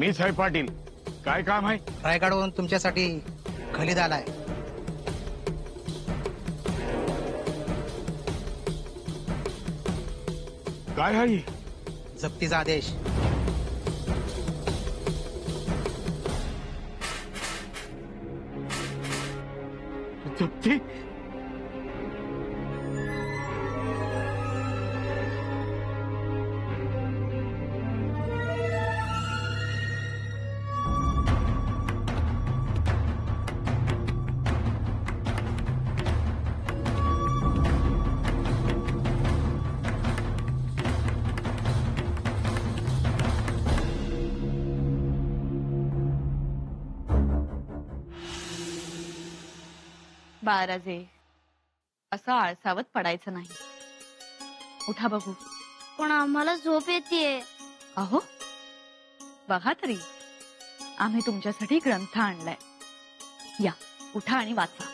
मीच आहे पाटील. काय काम आहे? रायगडवरून तुमच्यासाठी खलीद आलाय. काय आहे? जप्तीचा आदेश. जप्ती? बाळराजे, असं आळसावत पडायचं नाही. उठा बघू. पण आम्हाला झोप येतेय. अहो बघा तरी, आम्ही तुमच्यासाठी ग्रंथ आणलाय. या उठा आणि वाचा.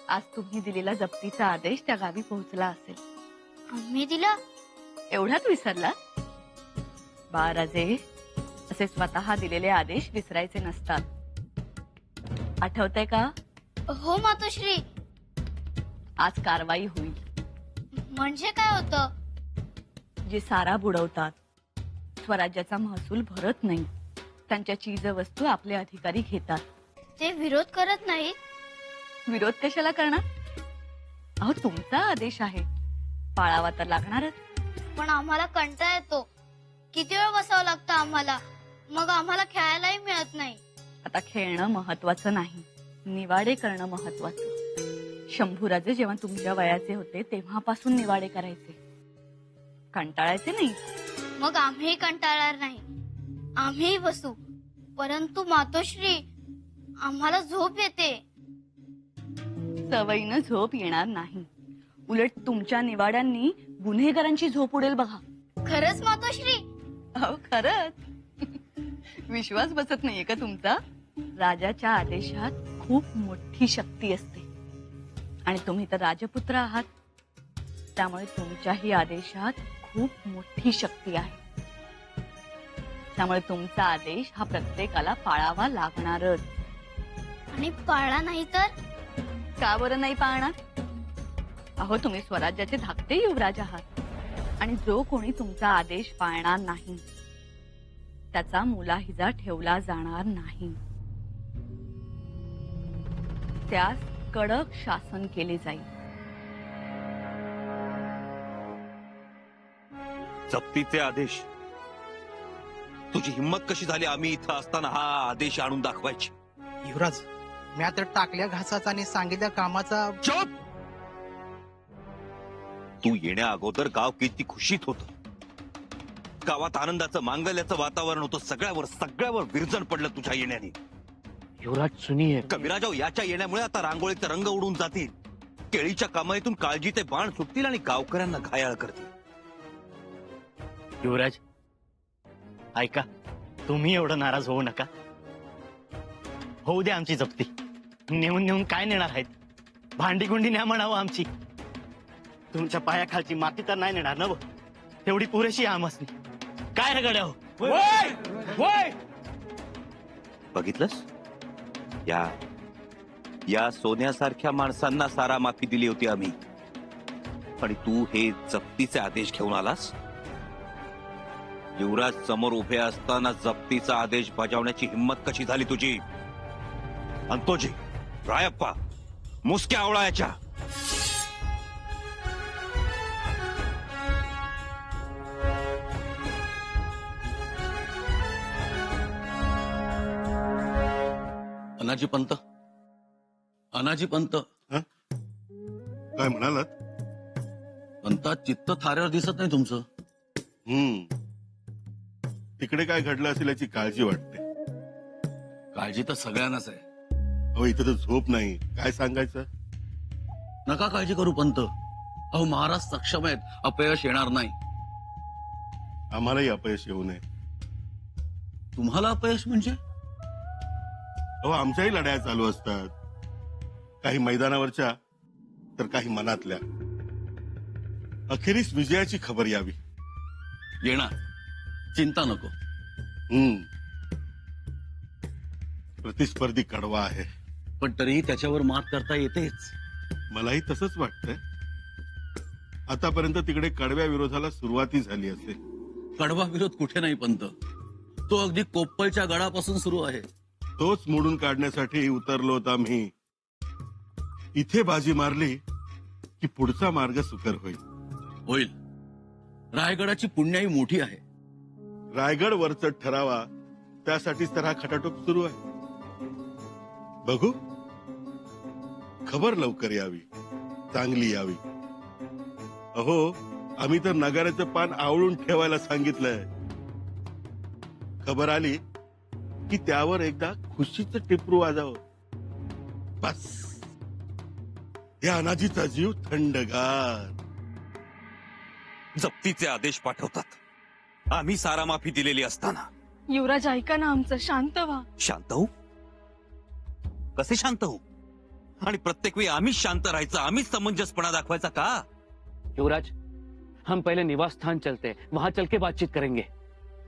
आज तुम्ही दिलेला जप्तीचा आदेश त्या गावी पोहोचला असेल. आम्ही दिला? एवढाच विसरला? बाळराजे, असे स्वतः दिलेले आदेश विसरायचे नसतात. आठवतंय का? हो मातोश्री. आज कारवाई होईल. म्हणजे काय होतं? जे सारा बुडवतात, स्वराज्याचा महसूल भरत नाही, त्यांच्या चीज वस्तू आपले अधिकारी घेतात. ते विरोध करत नाहीत? विरोध कशाला करणार? अहो तुमचा आदेश आहे, पाळावा तर लागणारच. पण आम्हाला कंटाळा येतो. किती वेळ बसावं लागतं आम्हाला, मग आम्हाला खेळायलाही मिळत नाही. आता खेळणं महत्वाचं नाही, निवाडे करणं महत्वाचं. शंभूराजे जेव्हा तुमच्या वयाचे होते तेव्हापासून निवाडे करायचे, कंटाळायचे नाही. मग आम्ही कंटाळणार नाही, आम्ही बसू. परंतु मातोश्री, आम्हाला झोप येते. सवयीनं झोप येणार नाही, उलट तुमच्या निवाड्यांनी गुन्हेगारांची झोप उडेल बघा. खरंच मातोश्री? अहो खरंच. विश्वास बसत नाहीये का तुमचा? राजाच्या आदेशात खूप मोठी शक्ती असते, आणि तुम्ही तर राजपुत्र आहात, त्यामुळे तुमच्याही आदेशात खूप मोठी शक्ती आहे. त्यामुळे तुमचा आदेश हा प्रत्येकाला पाळावा लागणारच. आणि पाळला नाही तर? का बरं नाही पाळणार? अहो तुम्ही स्वराज्याचे धाकटे युवराज आहात, आणि जो कोणी तुमचा आदेश पाळणार नाही त्याचा मुलाहिजा ठेवला जाणार नाही. त्यास कडक शासन केले जाईल. जप्तीचे आदेश? तुझी हिम्मत कशी झाली आम्ही इथं असताना हा आदेश आणून दाखवायची? युवराज, मी आता टाकल्या घासाचा आणि सांगितल्या कामाचा. चुप! तू येण्या अगोदर गाव किती खुशीत होतं. गावात आनंदाचं मांगल्याचं वातावरण होतं. सगळ्यावर विरजण पडलं तुझ्या येण्याने. युवराज सुनिये. कविराजाव, याच्या येण्यामुळे आता रांगोळीचे रंग उडून जातील, केळीच्या कमाईतून काळजीचे बाण सुटतील आणि गावकऱ्यांना घायाळ करतील. युवराज ऐका, तुम्ही एवढं नाराज होऊ नका. होऊ द्या आमची जप्ती. नेऊन काय नेणार आहेत? भांडी गुंडी न्या म्हणावं आमची. तुमच्या पायाखालची माती तर नाही नेणार ना? तेवढी पुरेशी आमसनी. काय रगड्या हो? बघितलंस, या सोन्यासारख्या माणसांना सारा माफी दिली होती आम्ही, आणि तू हे जप्तीचे आदेश घेऊन आलास. युवराज समोर उभे असताना जप्तीचा आदेश बजावण्याची हिम्मत कशी झाली तुझी? अंतोजी, रायप्पा, मुसक्या आवळायाच्या, अनाजी पंत, अनाजी पंत. काय म्हणालात? पंतात चित्त थाऱ्यावर दिसत नाही तुमचं. तिकडे काय घडलं असेल याची काळजी वाटते. काळजी तर सगळ्यांनाच आहे. अहो इथं तर झोप नाही, काय सांगायचं? नका काळजी करू पंत. अहो महाराज सक्षम आहेत, अपयश येणार नाही. आम्हालाही अपयश येऊ नये. तुम्हाला अपयश म्हणजे? अहो आमच्याही लढाया चालू असतात, काही मैदानावरच्या तर काही मनातल्या. अखेरीस विजयाची खबर यावी. येणार, चिंता नको. प्रतिस्पर्धी कडवा आहे. पण तरीही त्याच्यावर मात करता येतेच. मलाही तसंच वाटतंय. आतापर्यंत तिकडे कडव्या विरोधाला सुरुवाती झाली असेल. कडवा विरोध कुठे नाही पंत, तो अगदी कोप्पलच्या गडापासून सुरू आहे. तोच मोडून काढण्यासाठी उतरलो होता आम्ही. इथे बाजी मारली की पुढचा मार्ग सुकर होईल. होईल. रायगडाची पुण्याई मोठी आहे. रायगड वरचढ ठरावा त्यासाठीच तर हा खटाटोप सुरू आहे. बघू, खबर लवकर यावी, चांगली यावी. अहो, आम्ही तर नगाऱ्याचं पान आवळून ठेवायला सांगितलंय. खबर आली की त्यावर एकदा खुशीचं टिपरू वाजावं. बस, या अनाजीचा जीव थंडगार. जप्तीचे आदेश पाठवतात. आम्ही सारा माफी दिलेली असताना युवराज ऐका ना आमचं, शांत व्हा. शांत होऊ? कसे शांत होऊ? आणि प्रत्येक वेळी आम्हीच शांत राहायचं, आम्हीच समंजसपणा दाखवायचा का? युवराज, हम पहले निवास स्थान चलते हैं, वहां चल के बातचीत करेंगे.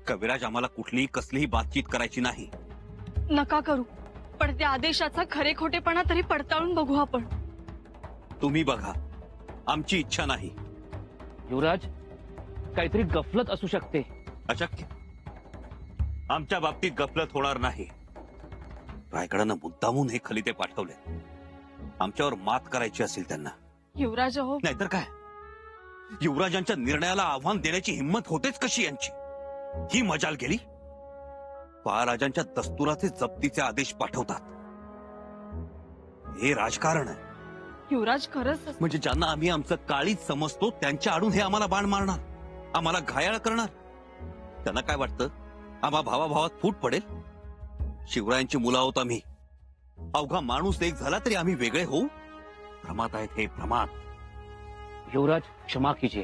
कविराज, आम्हाला कुठलीही कसलीही बातचीत करायची नाही. नका करू, पण त्या आदेशाचा खरे खोटेपणा तरी पडताळून बघू आपण. तुम्ही बघा, आमची इच्छा नाही. युवराज, काहीतरी गफलत असू शकते. अशक्य. आमच्या बाबतीत गफलत होणार नाही. रायगडानं मुद्दामून हे खलिते पाठवले. आमच्यावर मात करायची असेल त्यांना. युवराज हो, नाहीतर काय, युवराजांच्या निर्णयाला आव्हान देण्याची हिंमत होतेच कशी यांची? ही मजाल गेली. महाराजांच्या दस्तुराचे जप्तीचे आदेश पाठवतात. हे राजकारण आहे. युवराज खरंच म्हणजे ज्यांना आम्ही आमचं काळीच समजतो त्यांच्या आडून हे आम्हाला बाण मारणार, आम्हाला घायाळ करणार. त्यांना काय वाटतं, आम्हा भावाभावात फूट पडेल? शिवरायांची मुलं आहोत आम्ही. अवघा माणूस एक झाला तरी आम्ही वेगळे होऊ? भ्रमात आहेत हे, भ्रमात. युवराज, क्षमा कीजिए,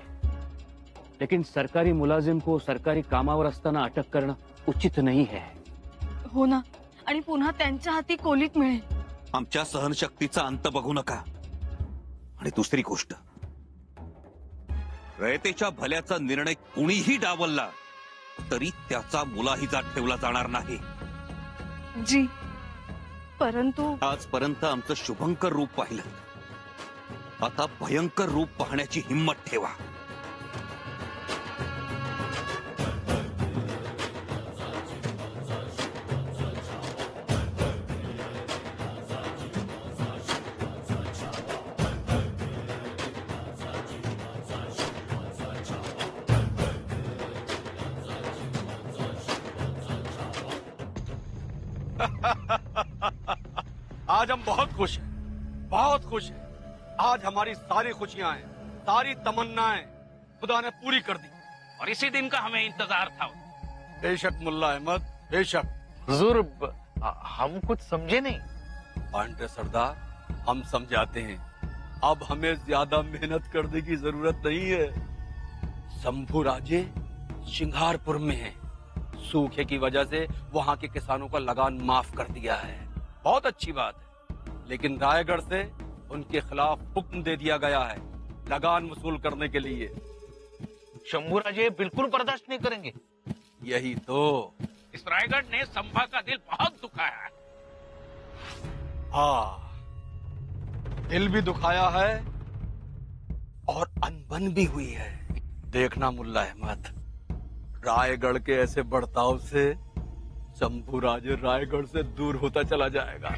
लेकिन सरकारी मुलाजिम को सरकारी कामावर असताना अटक करणं उचित नहीं है. हो ना, आणि पुन्हा त्यांच्या हाती कोलीत मिळेल. आमच्या सहनशक्तीचा अंत बघू नका. आणि दुसरी गोष्ट, रयतेच्या भल्याचा निर्णय कुणीही डावलला तरी त्याचा मुलाहिजा ठेवला जाणार नाही. जी, परंतु आजपर्यंत आमचं शुभंकर रूप पाहिलं, आता भयंकर रूप पाहण्याची हिंमत ठेवा. आज हम बहुत खुश हैं, बहुत खुश हैं. आज हमारी सारी खुशियां हैं, सारी तमन्नाएं खुदा ने पूरी कर दी. और इसी दिन का हमें इंतजार था. बेशक मुल्ला अहमद, बेशक. हुजूर, हम कुछ समझे नहीं. पांडे सरदार, हम समझाते हैं. अब हमें ज्यादा मेहनत करने की जरूरत नहीं है. शंभू राजे सिंगारपुर में हैं. सूखे की वजह से वहाँ के किसानों का लगान माफ कर दिया है. बहुत अच्छी बात है. लेकिन रायगढ़ से उनके खिलाफ हुक्म दे दिया गया है लगान वसूल करने के लिए. शंभूराजे बिल्कुल बर्दाश्त नहीं करेंगे. यही तो. इस रायगढ़ ने संभा का दिल बहुत दुखाया है. हाँ, दिल भी दुखाया है और अनबन भी हुई है. देखना मुल्ला अहमद, रायगढ़ के ऐसे बर्ताव से शंभू राजे रायगढ़ से दूर होता चला जाएगा.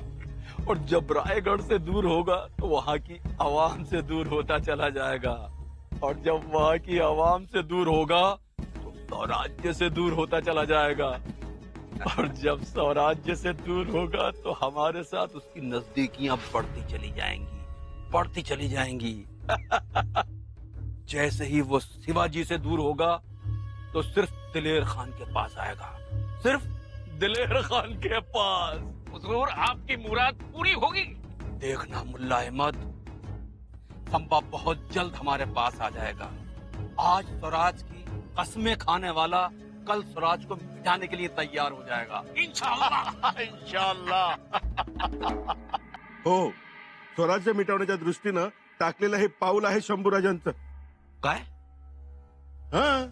और जब रायगढ़ से दूर होगा तो वहाँ की आवाम से दूर होता चला जाएगा. और जब वहाँ की आवाम से दूर होगा तो स्वराज्य से दूर होता चला जाएगा. और जब स्वराज्य से दूर होगा तो हमारे साथ उसकी नजदीकियां बढ़ती चली जाएंगी, बढ़ती चली जाएंगी. जैसे ही वो शिवाजी से दूर होगा तो सिर्फ दिलेर खान के पास आएगा. सिर्फ दिलेर खान के पास. हुजूर, आपकी मुराद पूरी होगी. देखना मुल्ला अहमद, संभा बहुत जल्द हमारे पास आ जाएगा. आज स्वराज की कस्में खाने वाला कल स्वराज को मिटाने के लिए तैयार हो जाएगा. इंशाअल्लाह. इंशाअल्लाह. हो, स्वराज्य मिटवण्याच्या दृष्टीनं टाकलेलं हे पाऊल आहे शंभूराजांचं. काय हा,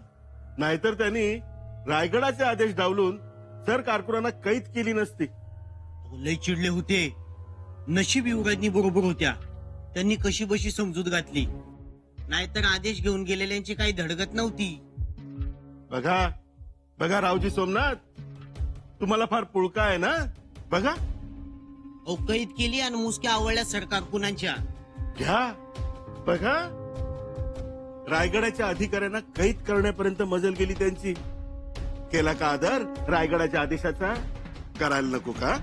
नाहीतर त्यांनी रायगडाचे आदेश डावलून सर कारकुनांना कैद केली नसती. लय चिडले होते. नशीब युवराजनी बरोबर होत्या. त्यांनी कशी बशी समजूत घातली, नाहीतर आदेश घेऊन गेलेल्यांची काही धडगत नव्हती. बघा बघा रावजी सोमनाथ, तुम्हाला फार पुळका आहे ना. बघा अहो, कैद केली आणि मुसक्या आवडल्या सरकार कुणाच्या. घ्या बघा, रायगडाच्या अधिकाऱ्यांना कैद करण्यापर्यंत मजल गेली त्यांची. केला का आदर रायगडाच्या आदेशाचा? करायला नको का?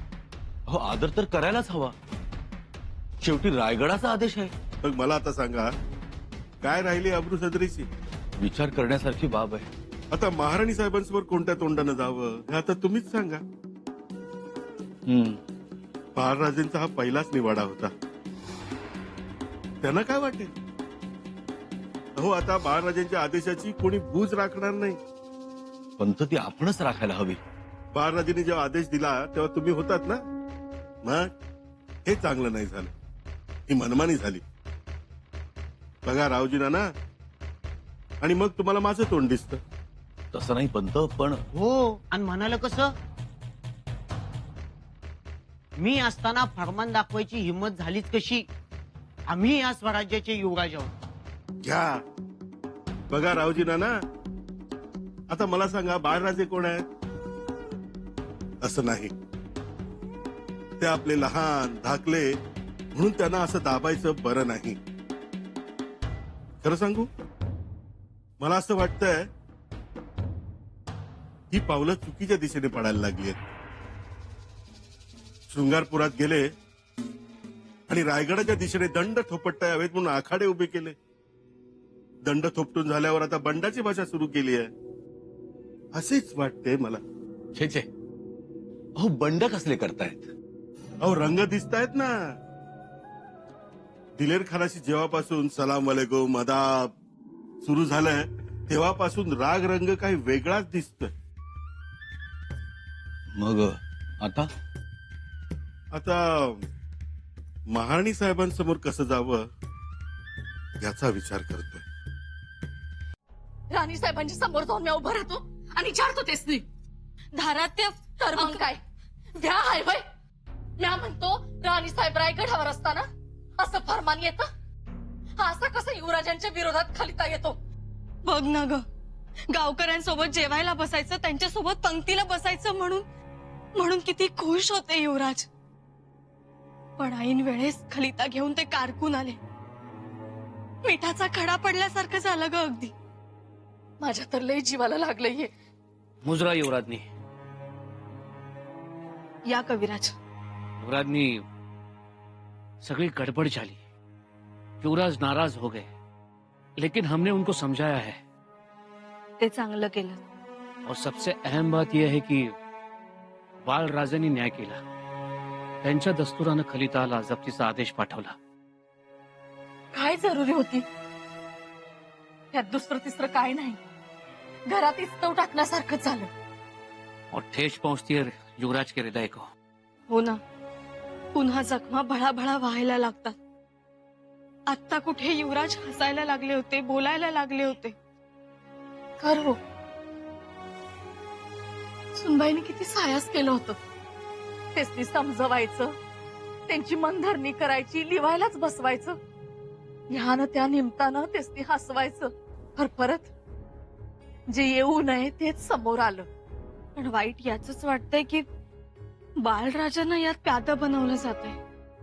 हो, आदर तर करायलाच हवा. शेवटी रायगडाचा आदेश आहे. मग मला आता सांगा, काय राहिली अब्रूसदरीची? विचार करण्यासारखी बाब आहे. आता महाराणी साहेबांसमोर कोणत्या तोंडानं जावं हे आता तुम्हीच सांगा. बाळराजेंचा हा पहिलाच निवाडा होता. त्यांना काय वाटेल? हो, आता बाळराजेंच्या आदेशाची कोणी बूज राखणार नाही. पण ती आपणच राखायला हवी. बाळराजेंनी जेव्हा आदेश दिला तेव्हा तुम्ही होतात ना. मग हे चांगलं नाही झालं, ही मनमानी झाली. बघा रावजी नाना, आणि मग तुम्हाला माझं तोंड दिसतं. तसं नाही पंत, पण हो, आणि म्हणाल कसं, मी असताना फरमान दाखवायची हिंमत झालीच कशी. आम्ही या स्वराज्याचे युवराज आहोत. घ्या बघा रावजी नाना, आता मला सांगा, बाळराजे कोण आहेत? असं नाही, ते आपले लहान धाकले म्हणून त्यांना असं दाबायचं बरं नाही. खरं सांगू, मला असं वाटतंय ही पावलं चुकीच्या दिशेने पडायला लागली आहेत. शृंगारपुरात गेले आणि रायगडाच्या दिशेने दंड थोपटता यावेत म्हणून आखाडे उभे केले. दंड थोपटून झाल्यावर आता बंडाची भाषा सुरू केली आहे. असेच वाटते मला. छे छे, अहो बंड कसले करतायत? अहो रंग दिसतायत ना. दिलेर खानाशी जेव्हापासून सलाम वालेकुम अदाब सुरू झालंय तेव्हापासून राग रंग काही वेगळाच दिसतोय. मग आता आता महाराणी साहेबांसमोर कसं जावं याचा विचार करतोय. राणी साहेबांच्या समोर जाऊन मी उभं राहतो आणि विचारतो तेच धारात्य तर मग काय व्या हाय वय. म्या म्हणतो राणी साहेब रायगडावर असताना असं फरमान येतं. हा असा कसा युवराजांच्या विरोधात खलिता येतो? बघ ना ग, गावकऱ्यांसोबत जेवायला बसायचं, त्यांच्यासोबत पंक्तीला बसायचं म्हणून किती खुश होते युवराज. पण ऐन वेळेस खलिता घेऊन ते कारकून आले. मिठाचा खडा पडल्यासारखं झालं ग अगदी. माझ्या तर लय जीवाला लागलंय हे. मुजरा युवराजनी. या कविराज. युवराजनी सगळी गड़बड़ चली. युवराज नाराज हो गए, लेकिन हमने उनको समझाया है. ते चांगलं केलं. और सबसे अहम बात यह है कि बाळराजांनी न्याय केला. त्यांच्या दस्तुरानं खलिताला जप्तीचा आदेश पाठवला. काय जरुरी होती यात? दुसरं तिसरं काय नाही. घरात इस्तव टाकण्यासारखं झालं. और ठेच पहुंचती है युवराज के हृदय को. हो ना, पुन्हा जखमा भळाभळा व्हायला लागतात. आत्ता कुठे युवराज हसायला लागले होते, बोलायला लागले होते. खर हो, सुनबाईने किती सायास केलं होतं. तेच समजवायचं, त्यांची मनधरणी करायची, लिवायलाच बसवायचं. ह्यानं त्या निमतानं तेच हसवायचं. परत जे येऊ नये तेच समोर आलं. पण वाईट याच वाटतंय की बाळराजांना यात प्यादा बनवलं जातंय.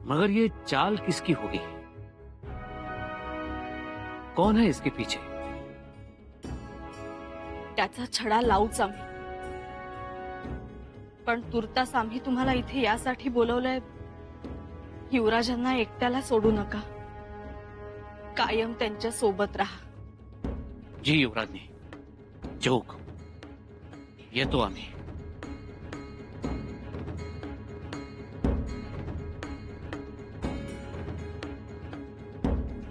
मगर ये चाल किसकी होगी? कौन है इसके पीछे? त्याचा छडा लावूच आम्ही. पण तुर्तास आम्ही तुम्हाला इथे यासाठी बोलवलंय, युवराजांना एकट्याला सोडू नका. कायम त्यांच्या सोबत राहा. जी युवराजनी, जोक येतो आम्ही.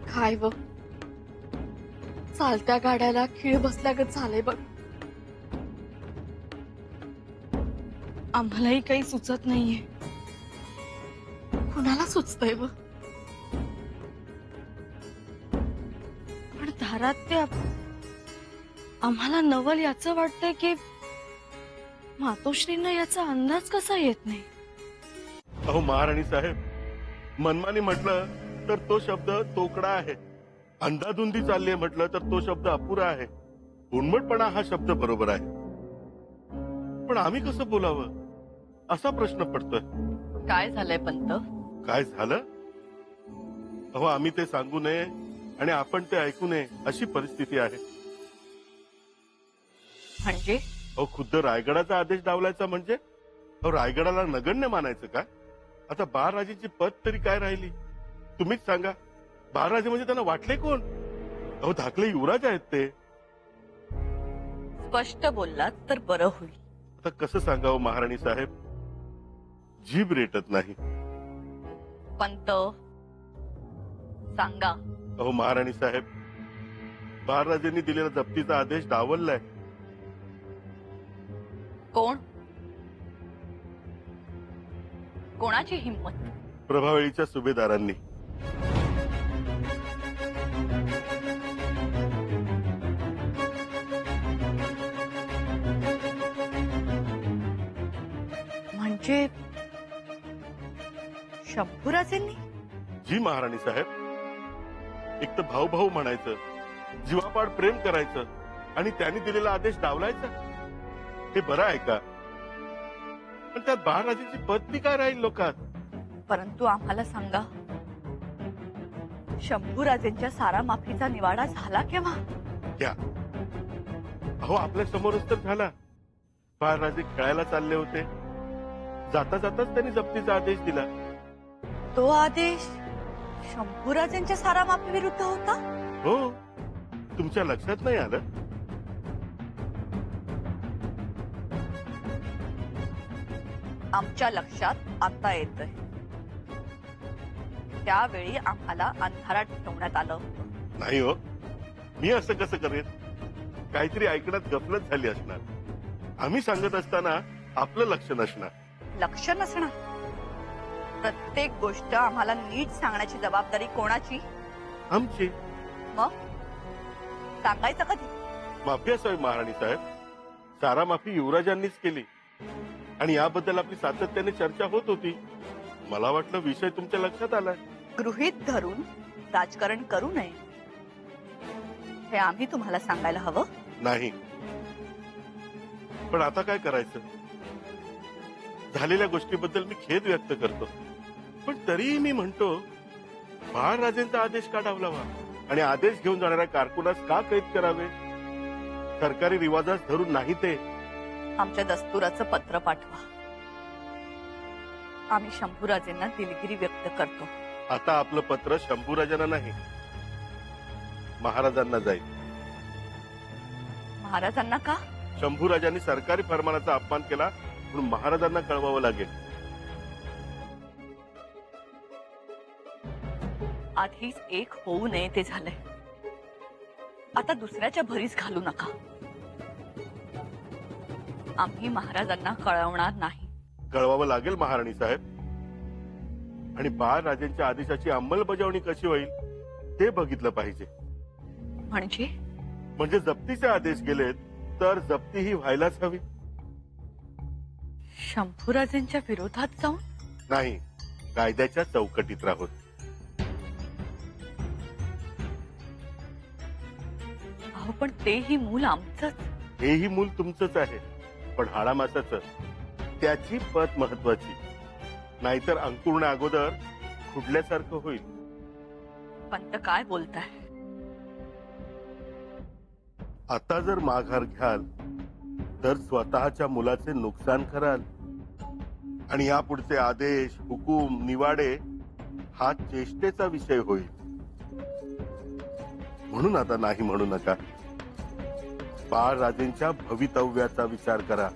काय व चालत्या गाड्याला खीळ बसल्यागत झालंय बघ. आम्हालाही काही सुचत नाहीये. कुणाला सुचतंय व? पण दारात ते आम्हाला नवल याचं वाटतंय की मातोश्रींना याचा अंदाज कसा येत नाही. अहो महाराणी साहेब, मनमानी म्हटलं तर तो शब्द तोकडा आहे, अंधाधुंदी चालली म्हटलं तर तो शब्द अपुरा आहे, उन्मटपणा हा शब्द बरोबर आहे. पण आम्ही कसं बोलावं असा प्रश्न पडतोय. काय झालंय पंत? काय झालं? अहो आम्ही ते सांगू नये आणि आपण ते ऐकू नये अशी परिस्थिती आहे. म्हणजे अहो खुद्द रायगडाचा आदेश डावलायचा म्हणजे अहो रायगडाला नगण्य मानायचं का? आता बाळराजेची पद तरी काय राहिली तुम्हीच सांगा. बाळराजे म्हणजे त्यांना वाटले कोण? अहो धाकले युवराज आहेत ते. स्पष्ट बोललात तर बरं होईल. आता कसं सांगावं महाराणी साहेब, जीभ रेटत नाही. पंत सांगा. अहो महाराणी साहेब, बाळराजेंनी दिलेला जप्तीचा आदेश डावललाय. कोण? कोणाची हिंमत? प्रभावळीच्या सुभेदारांनी. म्हणजे शंभूराजेंनी? जी महाराणी साहेब, एक तर भाऊ भाऊ म्हणायचं, जीवापाड प्रेम करायचं आणि त्यांनी दिलेला आदेश डावलायचा. हे बरं आहे का? पण त्यात बाळराजेची पत्नी काय राहील लोकात? परंतु आम्हाला सांगा, शंभूराजेंच्या सारा माफीचा निवाडा झाला केव्हा? क्या अहो आपल्या समोरच तर झाला. बाळराजे खेळायला चालले होते, जाता जाताच त्यांनी जप्तीचा आदेश दिला. तो आदेश शंभूराजेंच्या सारा माफी विरुद्ध होता? हो, तुमच्या लक्षात नाही आलं? आमच्या लक्षात आता येतंय. त्यावेळी आम्हाला अंधारात ठेवण्यात आलं होतं. नाही हो, मी असं कसं करेन? काहीतरी ऐकण्यात गफलत झाली असणार. आम्ही सांगत असताना आपलं लक्ष नसणार. लक्ष नसणार? प्रत्येक गोष्ट आम्हाला नीट सांगण्याची जबाबदारी कोणाची? आमची. मग सांगायचं कधी? माफी असावी महाराणी साहेब. सारा माफी युवराजांनीच केली आणि याबद्दल आपली सातत्याने चर्चा होत होती. मला वाटलं विषय तुमच्या लक्षात आलाय. गृहीत धरून राजकारण करू नये हे आम्ही तुम्हाला सांगायला हवं. नाही, पण आता काय करायचं? झालेल्या गोष्टीबद्दल मी खेद व्यक्त करतो, पण तरीही मी म्हणतो, बाळराजेंचा आदेश का डावलावा आणि आदेश घेऊन जाणाऱ्या कारकुनास का कैद करावे? सरकारी रिवाजास धरून नाही ते. आमच्या दस्तुराचं पत्र पाठवा. आम्ही शंभूराजेंना दिलगिरी व्यक्त करतो. आता आपलं पत्र शंभूराजांना नाही, महाराजांना जाईल. महाराजांना का? शंभूराजांनी सरकारी फरमानाचा अपमान केला म्हणून महाराजांना कळवावं लागेल. आधीच एक होऊ नये ते झालंय. आता दुसऱ्याच्या भरीस घालू नका. आम्ही महाराजांना कळवणार नाही. कळवावं लागेल महाराणी साहेब. आणि बाळराजेंच्या आदेशाची अंमलबजावणी कशी होईल ते बघितलं पाहिजे. म्हणजे जप्तीचे आदेश गेलेत तर जप्ती ही व्हायलाच हवी. शंभूराजेंच्या विरोधात जाऊन नाही, कायद्याच्या चौकटीत राहून. अहो पण तेही मूल आमचंच. हेही मूल तुमचंच आहे, पण हाडामासाचं. त्याची पत महत्वाची, नाहीतर अंकुरण्या अगोदर खुडल्यासारखं होईल. पंत काय बोलताय? आता जर माघार घ्याल तर स्वतःच्या मुलाचे नुकसान कराल आणि यापुढचे आदेश, हुकूम, निवाडे हा चेष्टेचा विषय होईल. म्हणून आता नाही म्हणू नका. बाळराजेंच्या भवितव्याचा विचार करा.